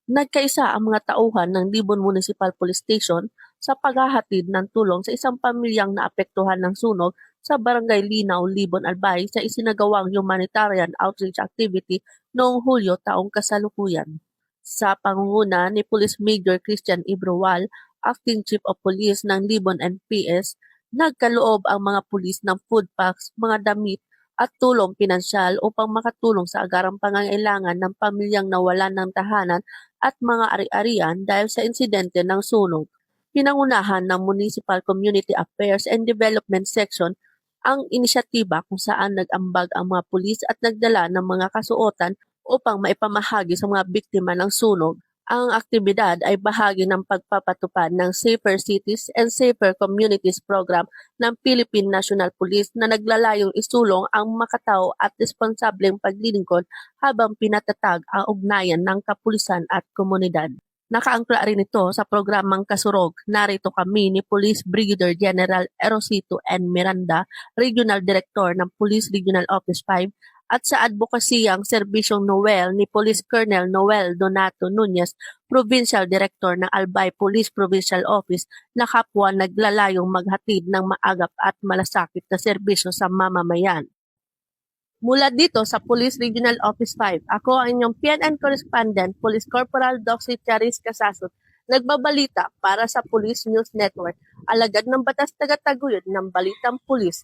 Nagkaisa ang mga tauhan ng Libon Municipal Police Station sa paghahatid ng tulong sa isang pamilyang naapektuhan ng sunog sa Barangay Linaw, Libon, Albay sa isinagawang humanitarian outreach activity noong Hulyo taong kasalukuyan. Sa pangunguna ni Police Major Christian Ibrowal, Acting Chief of Police ng Libon NPS, nagkaloob ang mga pulis ng food packs, mga damit at tulong pinansyal upang makatulong sa agarang pangangailangan ng pamilyang nawalan ng tahanan at mga ari-arian dahil sa insidente ng sunog. Pinangunahan ng Municipal Community Affairs and Development Section ang inisyatiba kung saan nag-ambag ang mga pulis at nagdala ng mga kasuotan upang maipamahagi sa mga biktima ng sunog. Ang aktibidad ay bahagi ng pagpapatupad ng Safer Cities and Safer Communities Program ng Philippine National Police na naglalayong isulong ang makatao at responsableng paglilingkod habang pinatatag ang ugnayan ng kapulisan at komunidad. Nakaangkla rin ito sa programang Kasurog. Narito kami ni Police Brigadier General Erosito N. Miranda, Regional Director ng Police Regional Office 5, at sa advokasiyang serbisyong Noel ni Police Colonel Noel Donato Nunez, Provincial Director ng Albay Police Provincial Office, na kapwa naglalayong maghatid ng maagap at malasakit na serbisyo sa mamamayan. Mula dito sa Police Regional Office 5, ako ang inyong PNN Correspondent, Police Corporal Doxy Charis Casasot, nagbabalita para sa Police News Network, alagad ng batas taga-taguyod ng Balitang Pulis.